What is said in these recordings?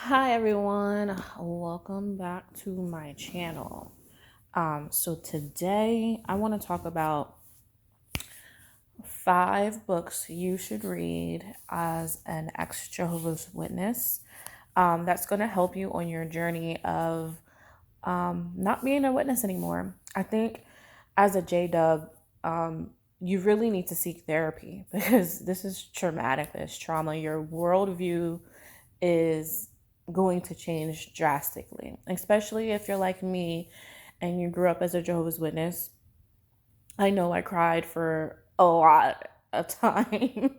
Hi everyone, welcome back to my channel. So today I want to talk about 5 books you should read as an ex-Jehovah's Witness. That's going to help you on your journey of not being a witness anymore. I think as a JW, you really need to seek therapy because this is traumatic. This trauma. Your worldview is going to change drastically, especially if you're like me and you grew up as a Jehovah's Witness. I know I cried for a lot of time.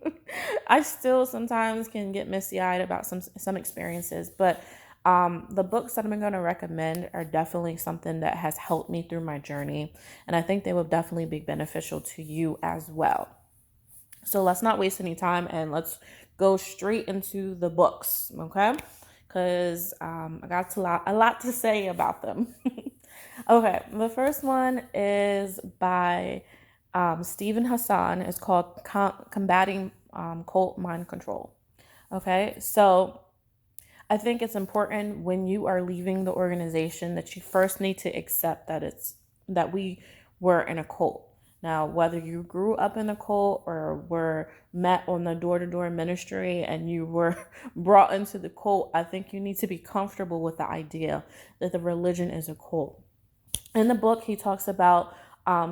I still sometimes can get misty-eyed about some experiences, but the books that I'm going to recommend are definitely something that has helped me through my journey, and I think they will definitely be beneficial to you as well. So let's not waste any time and let's go straight into the books, okay? Because I got a lot to say about them. Okay, the first one is by Stephen Hassan. It's called Combating Cult Mind Control. Okay, so I think it's important when you are leaving the organization that you first need to accept that we were in a cult. Now, whether you grew up in a cult or were met on the door-to-door ministry and you were brought into the cult, I think you need to be comfortable with the idea that the religion is a cult. In the book, he talks about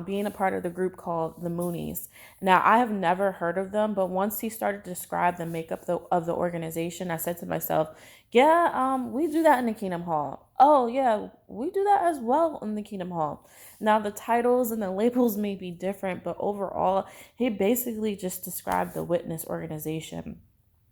being a part of the group called the Moonies. Now, I have never heard of them, but once he started to describe the makeup of the organization, I said to myself, yeah, we do that in the Kingdom Hall. Oh, yeah, we do that as well in the Kingdom Hall. Now, the titles and the labels may be different, but overall, he basically just described the witness organization.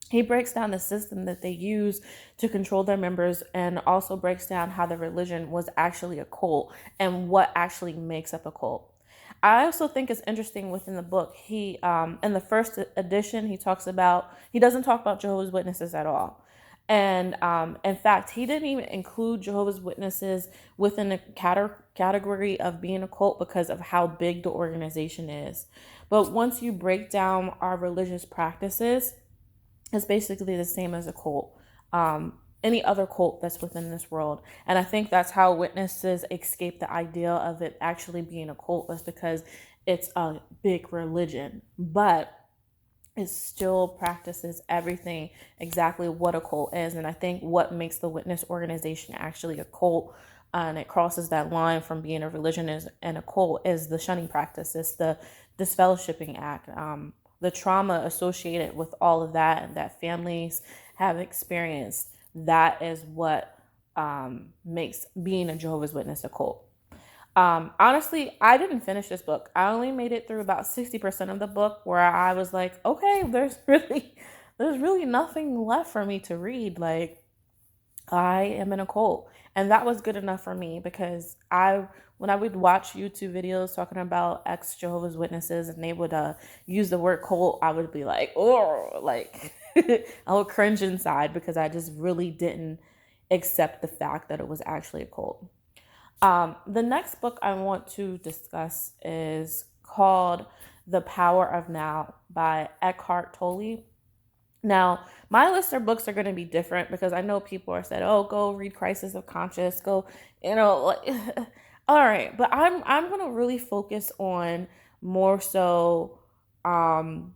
He breaks down the system that they use to control their members and also breaks down how the religion was actually a cult and what actually makes up a cult. I also think it's interesting within the book. He, in the first edition, he doesn't talk about Jehovah's Witnesses at all. And in fact, he didn't even include Jehovah's Witnesses within the category of being a cult because of how big the organization is. But once you break down our religious practices, it's basically the same as a cult. Any other cult that's within this world. And I think that's how witnesses escape the idea of it actually being a cult, was because it's a big religion, but it still practices everything exactly what a cult is. And I think what makes the witness organization actually a cult, and it crosses that line from being a religion and a cult, is the shunning practice. It's the disfellowshipping act, the trauma associated with all of that and that families have experienced. That is what makes being a Jehovah's Witness a cult. Honestly, I didn't finish this book. I only made it through about 60% of the book, where I was like, okay, there's really nothing left for me to read. Like, I am in a cult. And that was good enough for me, because when I would watch YouTube videos talking about ex Jehovah's Witnesses and they would use the word cult, I would be like, oh, like I would cringe inside because I just really didn't accept the fact that it was actually a cult. The next book I want to discuss is called The Power of Now by Eckhart Tolle. Now, my list of books are going to be different because I know people are said, "Oh, go read Crisis of Conscience, go, like, all right." But I'm going to really focus on more so um,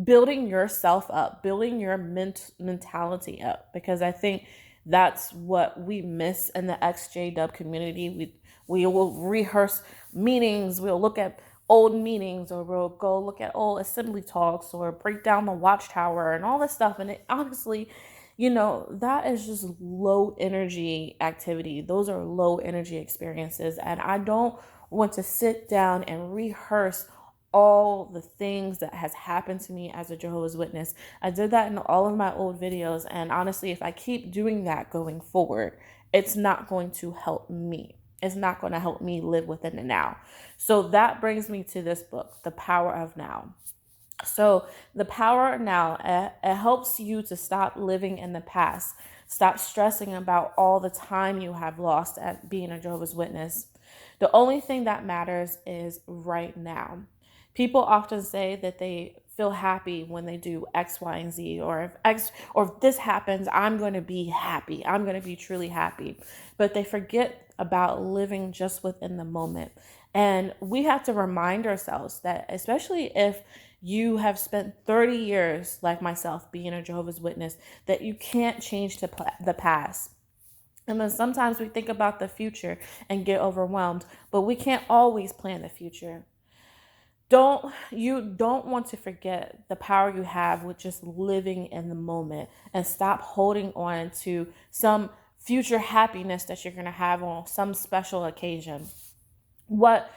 building yourself up, building your mentality up, because I think that's what we miss in the XJW community. We will rehearse meetings, we'll look at old meetings, or we'll go look at old assembly talks, or break down the watchtower and all this stuff. And it honestly, that is just low energy activity. Those are low energy experiences. And I don't want to sit down and rehearse all the things that has happened to me as a Jehovah's Witness. I did that in all of my old videos, and honestly, if I keep doing that going forward, it's not going to help me. It's not going to help me live within the now. So that brings me to this book, The Power of Now. So the power of now, it helps you to stop living in the past, stop stressing about all the time you have lost at being a Jehovah's Witness. The only thing that matters is right now. People often say that they feel happy when they do X, Y, and Z, or if this happens, I'm going to be happy. I'm going to be truly happy. But they forget about living just within the moment. And we have to remind ourselves that, especially if you have spent 30 years, like myself, being a Jehovah's Witness, that you can't change the past. And then sometimes we think about the future and get overwhelmed, but we can't always plan the future. Don't want to forget the power you have with just living in the moment, and stop holding on to some future happiness that you're going to have on some special occasion. What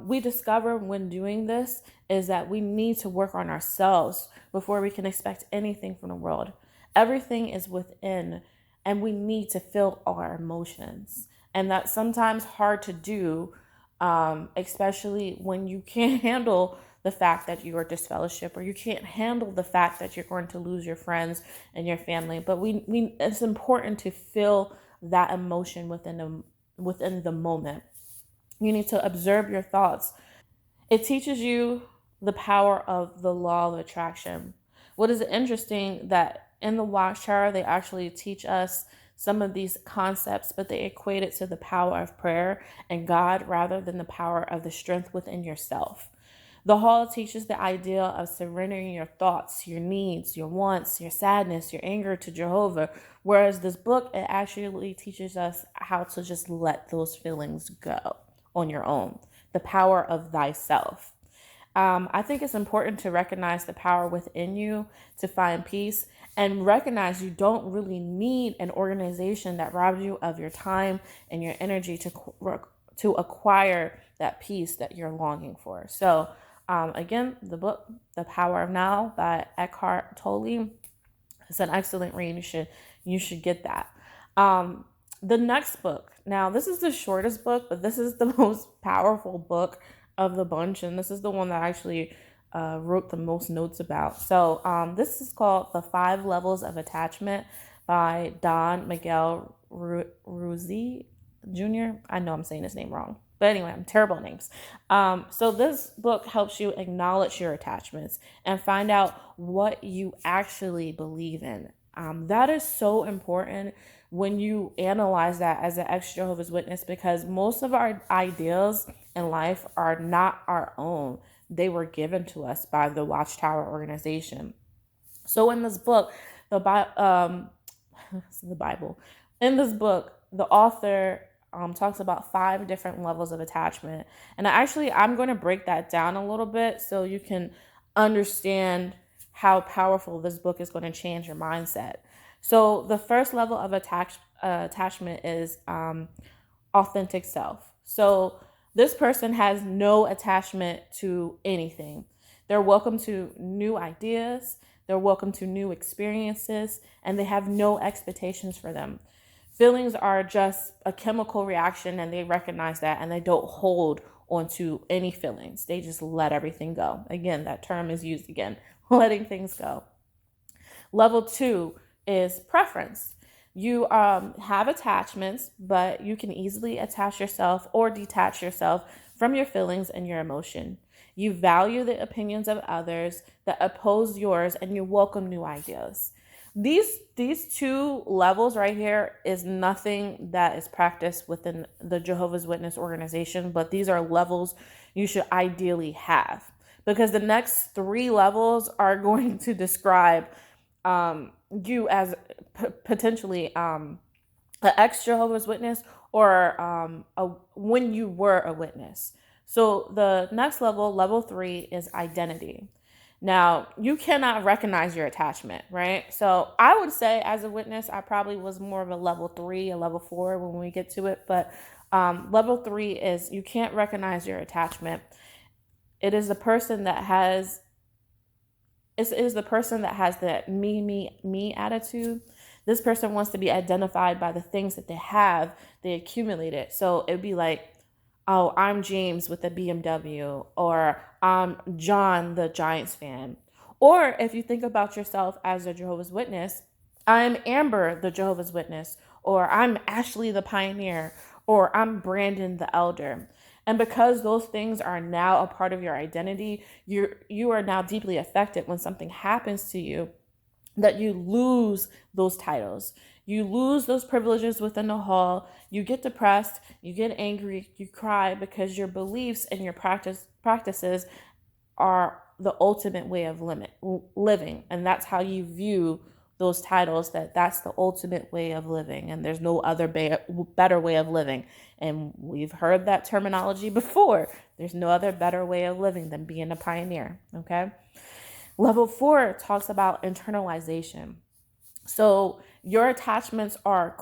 we discover when doing this is that we need to work on ourselves before we can expect anything from the world. Everything is within, and we need to feel our emotions. And that's sometimes hard to do, especially when you can't handle the fact that you are disfellowship, or you can't handle the fact that you're going to lose your friends and your family. But we it's important to feel that emotion within the moment. You need to observe your thoughts. It teaches you the power of the law of attraction. What is interesting that in the Watchtower, they actually teach us some of these concepts, but they equate it to the power of prayer and God rather than the power of the strength within yourself. The hall teaches the idea of surrendering your thoughts, your needs, your wants, your sadness, your anger to Jehovah. Whereas this book, it actually teaches us how to just let those feelings go on your own. The power of thyself. I think it's important to recognize the power within you to find peace, and recognize you don't really need an organization that robs you of your time and your energy to acquire that peace that you're longing for. So, again, the book, The Power of Now by Eckhart Tolle, it's an excellent read. You should get that. The next book. Now, this is the shortest book, but this is the most powerful book of the bunch, and this is the one that I actually wrote the most notes about. So, this is called The 5 Levels of Attachment by Don Miguel Ruiz Jr. I know I'm saying his name wrong. But anyway, I'm terrible at names. So this book helps you acknowledge your attachments and find out what you actually believe in. That is so important when you analyze that as an ex-Jehovah's Witness, because most of our ideas in life are not our own. They were given to us by the Watchtower organization. So in this book, the Bible, in this book, the author talks about 5 different levels of attachment. And I'm going to break that down a little bit so you can understand how powerful this book is going to change your mindset. So the first level of attachment is authentic self. So this person has no attachment to anything. They're welcome to new ideas, they're welcome to new experiences, and they have no expectations for them. Feelings are just a chemical reaction, and they recognize that, and they don't hold onto any feelings. They just let everything go. Again, that term is used again, letting things go. Level 2 is preference. You have attachments, but you can easily attach yourself or detach yourself from your feelings and your emotion. You value the opinions of others that oppose yours, and you welcome new ideas. These 2 levels right here is nothing that is practiced within the Jehovah's Witness organization, but these are levels you should ideally have, because the next 3 levels are going to describe you as potentially an ex Jehovah's Witness, or when you were a witness. So the next level, level 3, is identity. Now, you cannot recognize your attachment, right? So I would say as a witness, I probably was more of a level 3, a level 4 when we get to it. But level 3 is you can't recognize your attachment. It is the person that has that me attitude. This person wants to be identified by the things that they have, they accumulated. So it'd be like, oh, I'm James with a BMW, or I'm John, the Giants fan. Or if you think about yourself as a Jehovah's Witness, I'm Amber, the Jehovah's Witness, or I'm Ashley, the pioneer, or I'm Brandon, the elder. And because those things are now a part of your identity, you are now deeply affected when something happens to you, that you lose those titles. You lose those privileges within the hall. You get depressed, you get angry, you cry because your beliefs and your practices are the ultimate way of living. And that's how you view those titles, that's the ultimate way of living. And there's no other better way of living. And we've heard that terminology before. There's no other better way of living than being a pioneer. Okay. Level 4 talks about internalization. So your attachments are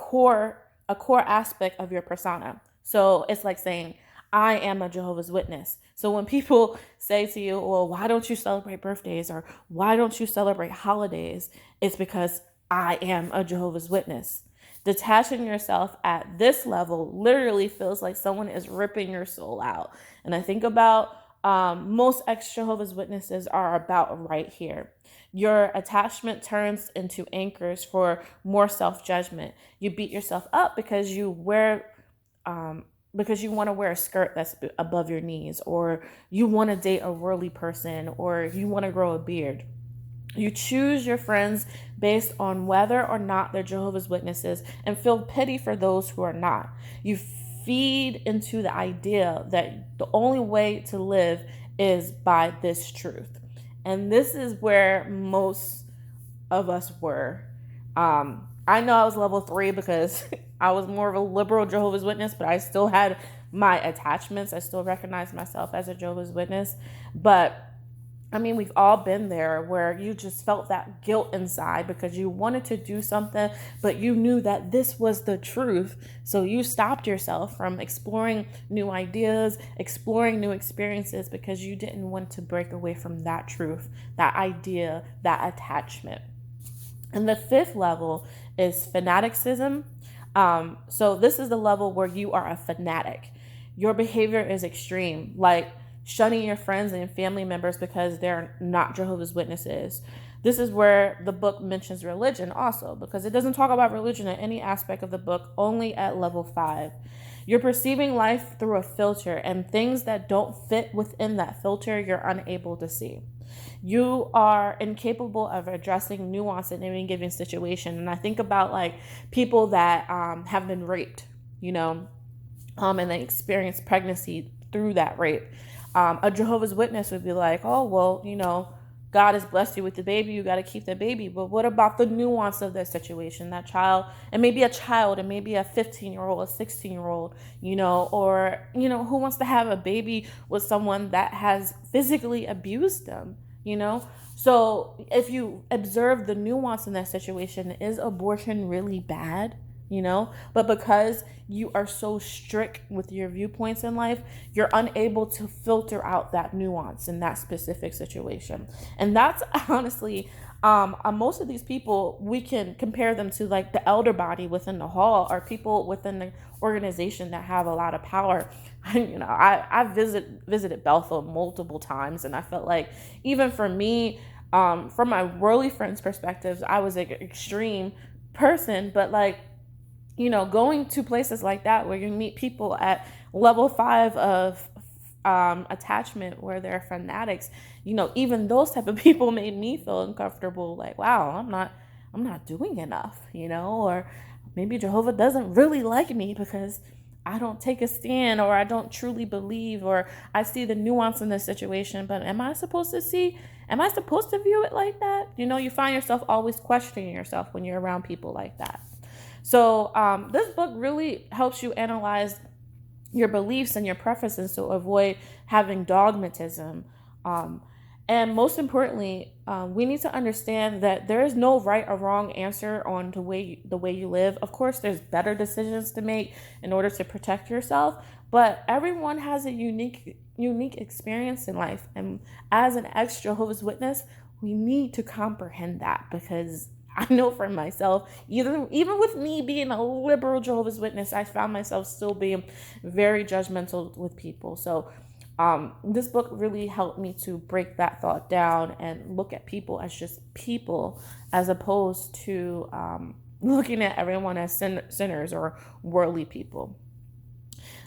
a core aspect of your persona. So it's like saying, I am a Jehovah's Witness. So when people say to you, well, why don't you celebrate birthdays, or why don't you celebrate holidays? It's because I am a Jehovah's Witness. Detaching yourself at this level literally feels like someone is ripping your soul out. And I think about most ex-Jehovah's Witnesses are about right here. Your attachment turns into anchors for more self-judgment. You beat yourself up because you want to wear a skirt that's above your knees, or you want to date a worldly person, or you want to grow a beard. You choose your friends based on whether or not they're Jehovah's Witnesses and feel pity for those who are not. You feed into the idea that the only way to live is by this truth. And this is where most of us were. I know I was level 3 because I was more of a liberal Jehovah's Witness, but I still had my attachments. I still recognize myself as a Jehovah's Witness. But I mean, we've all been there where you just felt that guilt inside because you wanted to do something, but you knew that this was the truth. So you stopped yourself from exploring new ideas, exploring new experiences, because you didn't want to break away from that truth, that idea, that attachment. And the 5th level is fanaticism. So this is the level where you are a fanatic. Your behavior is extreme, like shunning your friends and family members because they're not Jehovah's Witnesses. This is where the book mentions religion also, because it doesn't talk about religion in any aspect of the book, only at level 5. You're perceiving life through a filter, and things that don't fit within that filter, you're unable to see. You are incapable of addressing nuance in any given situation. And I think about like people that have been raped, and they experience pregnancy through that rape. A Jehovah's Witness would be like, oh, well, God has blessed you with the baby. You got to keep the baby. But what about the nuance of that situation? That child, and maybe a 15-year-old, a 16-year-old, or, who wants to have a baby with someone that has physically abused them, So if you observe the nuance in that situation, is abortion really bad? But because you are so strict with your viewpoints in life, you're unable to filter out that nuance in that specific situation. And that's honestly, most of these people, we can compare them to like the elder body within the hall, or people within the organization that have a lot of power. I visited Bethel multiple times, and I felt like even for me, from my worldly friends' perspectives, I was an extreme person, but like, going to places like that where you meet people at level 5 of attachment, where they're fanatics, even those type of people made me feel uncomfortable. Like, wow, I'm not doing enough, or maybe Jehovah doesn't really like me because I don't take a stand, or I don't truly believe, or I see the nuance in this situation. But am I supposed to view it like that? You find yourself always questioning yourself when you're around people like that. So this book really helps you analyze your beliefs and your preferences to avoid having dogmatism. And most importantly, we need to understand that there is no right or wrong answer on the way you live. Of course, there's better decisions to make in order to protect yourself, but everyone has a unique experience in life. And as an ex-Jehovah's Witness, we need to comprehend that, because I know for myself, even with me being a liberal Jehovah's Witness, I found myself still being very judgmental with people. So this book really helped me to break that thought down and look at people as just people, as opposed to looking at everyone as sinners or worldly people.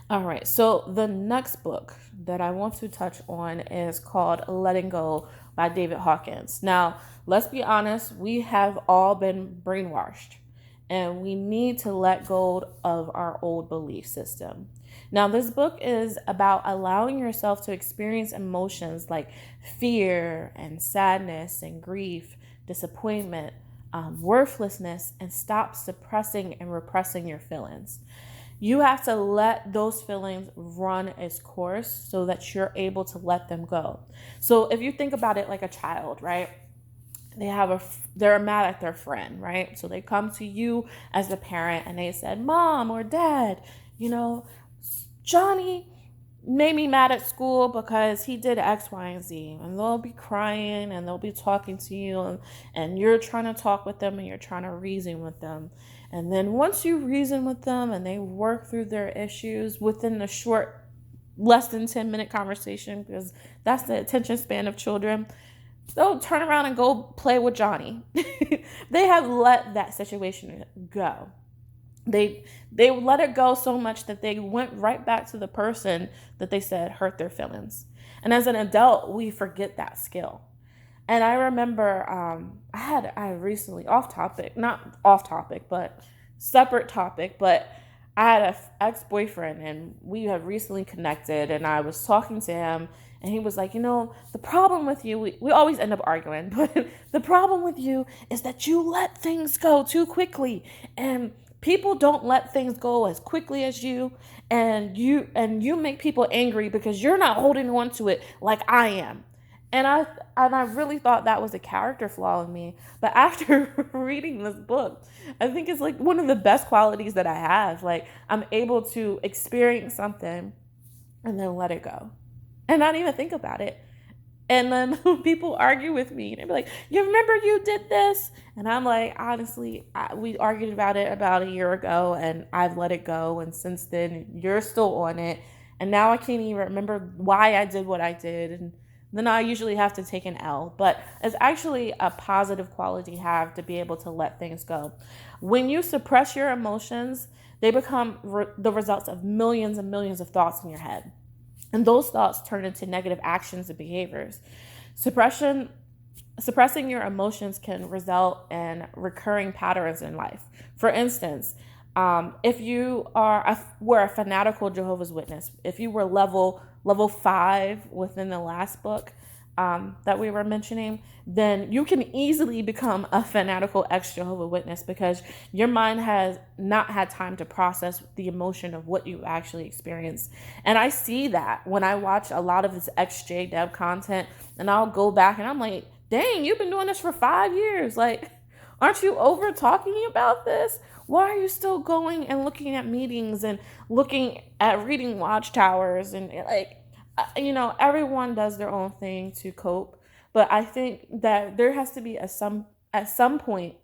All right, so the next book that I want to touch on is called Letting Go by David Hawkins. Now, let's be honest, we have all been brainwashed and we need to let go of our old belief system. Now, this book is about allowing yourself to experience emotions like fear and sadness and grief, disappointment, worthlessness, and stop suppressing and repressing your feelings. You have to let those feelings run its course so that you're able to let them go. So if you think about it like a child, right? They're mad at their friend, right? So they come to you as a parent and they said, "Mom or Dad, you know, Johnny made me mad at school because he did X, Y, and Z." And they'll be crying and they'll be talking to you, and you're trying to talk with them and you're trying to reason with them. And then once you reason with them and they work through their issues within a short, less than 10-minute conversation, because that's the attention span of children, they'll turn around and go play with Johnny. They have let that situation go. They let it go so much that they went right back to the person that they said hurt their feelings. And as an adult, we forget that skill. And I remember I recently, off topic, not off topic, but separate topic, but I had an ex-boyfriend and we have recently connected, and I was talking to him and he was like, the problem with you, we always end up arguing, but the problem with you is that you let things go too quickly, and people don't let things go as quickly as you, and you make people angry because you're not holding on to it like I am. And I really thought that was a character flaw in me. But after reading this book, I think it's like one of the best qualities that I have. Like, I'm able to experience something and then let it go and not even think about it. And then people argue with me. They'd be like, "You remember you did this?" And I'm like, honestly, we argued about it about a year ago and I've let it go. And since then, you're still on it. And now I can't even remember why I did what I did. And then I usually have to take an L. But it's actually a positive quality to have, to be able to let things go. When you suppress your emotions, they become the results of millions and millions of thoughts in your head. And those thoughts turn into negative actions and behaviors. Suppression Suppressing your emotions can result in recurring patterns in life. For instance, if you were a fanatical Jehovah's Witness, if you were level 5 within the last book that we were mentioning, then you can easily become a fanatical ex-Jehovah Witness because your mind has not had time to process the emotion of what you actually experienced. And I see that when I watch a lot of this ex-JDev content, and I'll go back and I'm like, dang, you've been doing this for 5 years. Like, aren't you over talking about this? Why are you still going and looking at meetings and looking at reading watchtowers? And like, everyone does their own thing to cope. But I think that there has to be at some point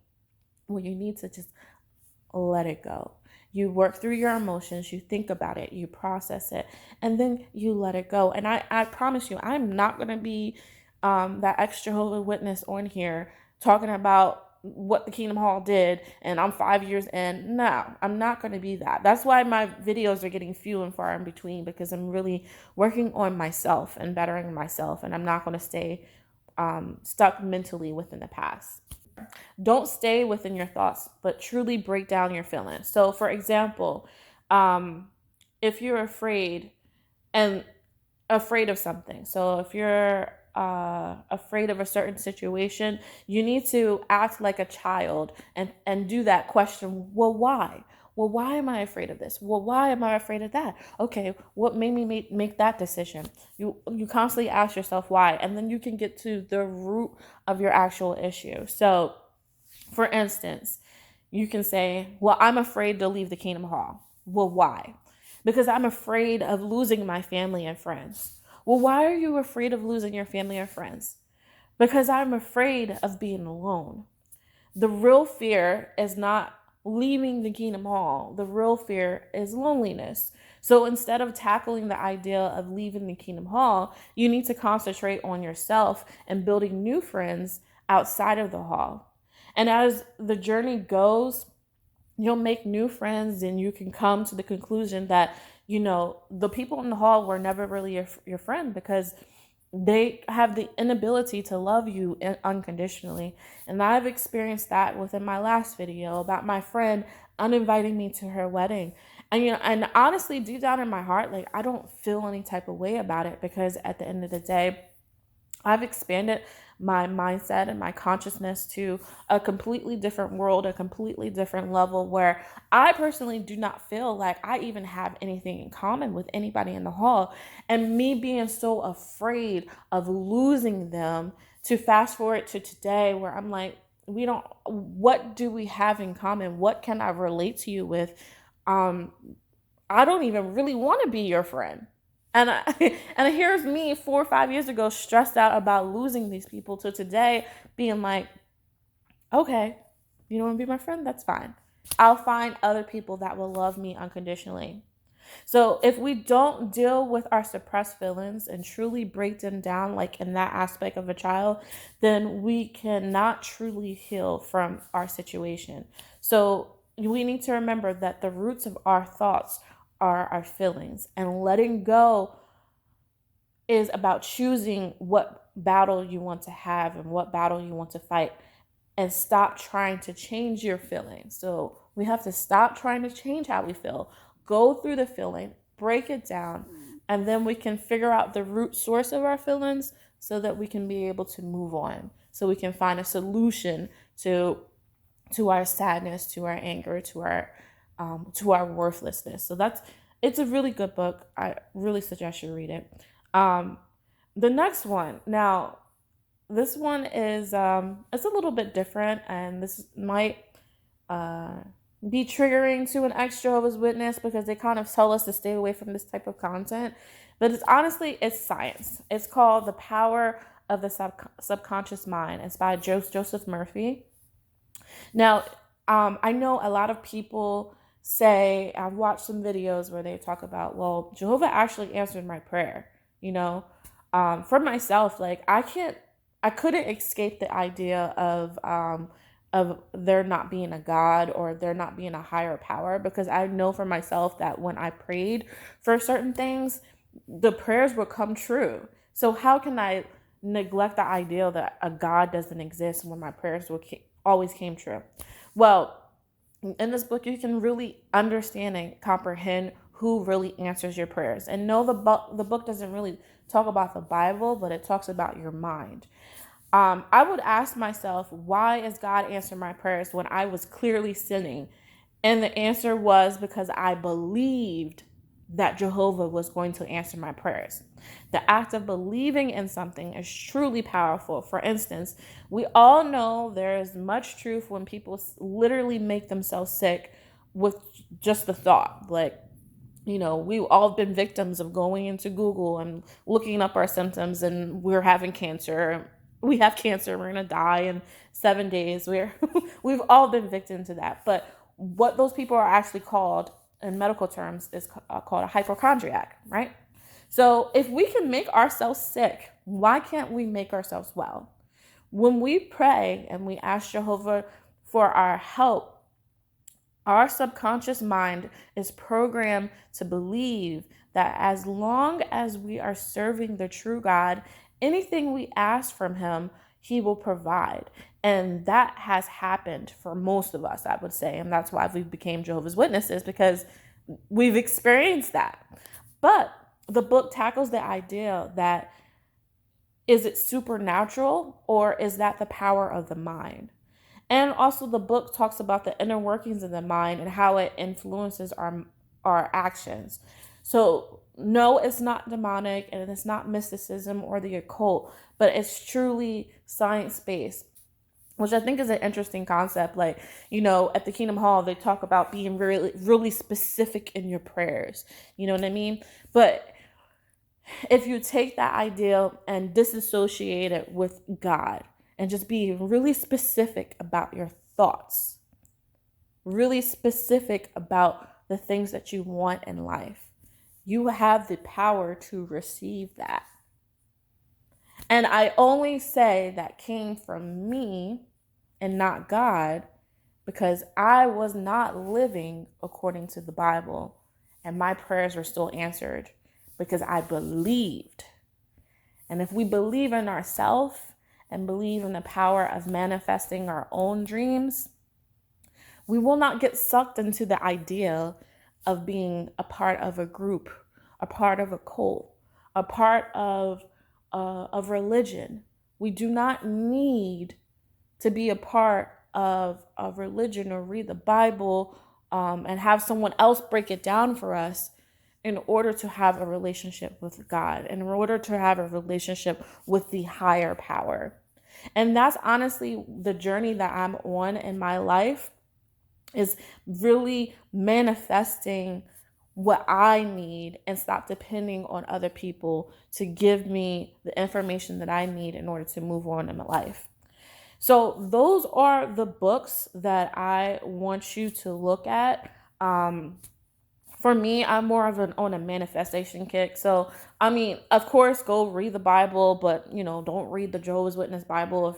where you need to just let it go. You work through your emotions, you think about it, you process it, and then you let it go. And I promise you, I'm not going to be that ex Jehovah Witness on here talking about what the Kingdom Hall did and I'm 5 years in. No, I'm not going to be that. That's why my videos are getting few and far in between, because I'm really working on myself and bettering myself, and I'm not going to stay stuck mentally within the past. Don't stay within your thoughts, but truly break down your feelings. So, for example, if you're and afraid of something, so if you're afraid of a certain situation, you need to act like a child and do that question. Well, why? Well, why am I afraid of this? Well, why am I afraid of that? Okay, what made me make that decision? You constantly ask yourself why, and then you can get to the root of your actual issue. So, for instance, you can say, well, I'm afraid to leave the Kingdom Hall. Well, why? Because I'm afraid of losing my family and friends. Well, why are you afraid of losing your family and friends? Because I'm afraid of being alone. The real fear is not leaving the Kingdom Hall. The real fear is loneliness. So instead of tackling the idea of leaving the Kingdom Hall, you need to concentrate on yourself and building new friends outside of the hall. And as the journey goes, you'll make new friends and you can come to the conclusion that the people in the hall were never really your friend, because they have the inability to love you unconditionally. And I've experienced that within my last video about my friend uninviting me to her wedding. And and honestly, deep down in my heart, like, I don't feel any type of way about it, because at the end of the day, I've expanded my mindset and my consciousness to a completely different world, a completely different level, where I personally do not feel like I even have anything in common with anybody in the hall. And me being so afraid of losing them, to fast forward to today, where I'm like, what do we have in common? What can I relate to you with? Um, I don't even really want to be your friend. And here's me 4 or 5 years ago stressed out about losing these people, to today being like, okay, you don't want to be my friend? That's fine. I'll find other people that will love me unconditionally. So if we don't deal with our suppressed feelings and truly break them down, like in that aspect of a child, then we cannot truly heal from our situation. So we need to remember that the roots of our thoughts are our feelings, and letting go is about choosing what battle you want to have and what battle you want to fight, and stop trying to change your feelings. So we have to stop trying to change how we feel, go through the feeling, break it down, and then we can figure out the root source of our feelings, so that we can be able to move on, so we can find a solution to our sadness, to our anger, to our worthlessness. So it's a really good book. I really suggest you read it. Um, the next one, now, this one is it's a little bit different, and this might uh, be triggering to an ex Jehovah's Witness, because they kind of tell us to stay away from this type of content. But it's science. It's called The Power of the Subconscious Mind. It's by Joseph Murphy. Now, I know a lot of people say, I've watched some videos where they talk about, well, Jehovah actually answered my prayer. For myself, like, I couldn't escape the idea of there not being a God, or there not being a higher power, because I know for myself that when I prayed for certain things, the prayers would come true. So how can I neglect the idea that a God doesn't exist when my prayers always came true? Well, in this book, you can really understand and comprehend who really answers your prayers. And no, the book doesn't really talk about the Bible, but it talks about your mind. I would ask myself, why is God answering my prayers when I was clearly sinning? And the answer was because I believed that Jehovah was going to answer my prayers. The act of believing in something is truly powerful. For instance, we all know there is much truth when people literally make themselves sick with just the thought. Like, we've all been victims of going into Google and looking up our symptoms, and we're having cancer. We have cancer. We're going to die in 7 days. We've all been victims to that. But what those people are actually called in medical terms is called a hypochondriac, right? So if we can make ourselves sick, why can't we make ourselves well? When we pray and we ask Jehovah for our help, our subconscious mind is programmed to believe that as long as we are serving the true God, anything we ask from Him, He will provide. And that has happened for most of us, I would say. And that's why we became Jehovah's Witnesses, because we've experienced that. But the book tackles the idea that, is it supernatural, or is that the power of the mind? And also the book talks about the inner workings of the mind and how it influences our actions. So no, it's not demonic, and it's not mysticism or the occult, but it's truly science-based, which I think is an interesting concept. Like, at the Kingdom Hall, they talk about being really, really specific in your prayers. You know what I mean? But if you take that idea and disassociate it with God, and just be really specific about your thoughts, really specific about the things that you want in life, you have the power to receive that. And I only say that came from me and not God, because I was not living according to the Bible. and my prayers were still answered because I believed. And if we believe in ourselves and believe in the power of manifesting our own dreams, we will not get sucked into the idea of being a part of a group, a part of a cult, a part of religion. We do not need to be a part of religion or read the Bible and have someone else break it down for us in order to have a relationship with God, in order to have a relationship with the higher power. And that's honestly the journey that I'm on in my life, is really manifesting what I need and stop depending on other people to give me the information that I need in order to move on in my life. So those are the books that I want you to look at. For me, I'm more of an on a manifestation kick. So, I mean, of course, go read the Bible, but don't read the Jehovah's Witness Bible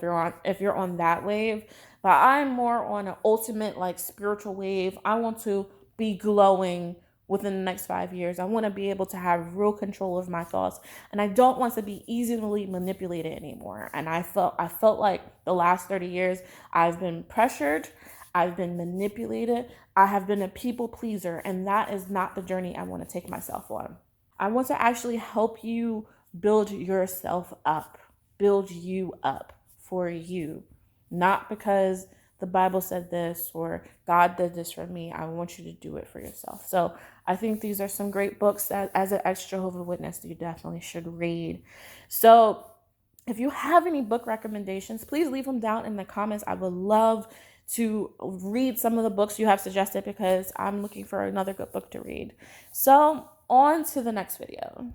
if you're on that wave. But I'm more on an ultimate like spiritual wave. I want to be glowing within the next 5 years. I want to be able to have real control of my thoughts, and I don't want to be easily manipulated anymore. And I felt like the last 30 years I've been pressured, I've been manipulated, I have been a people pleaser, and that is not the journey I want to take myself on. I want to actually help you build yourself up, build you up for you, not because the Bible said this or God did this for me. I want you to do it for yourself. So I think these are some great books that, as an ex Jehovah Witness, you definitely should read. So if you have any book recommendations, please leave them down in the comments. I would love to read some of the books you have suggested because I'm looking for another good book to read. So, on to the next video.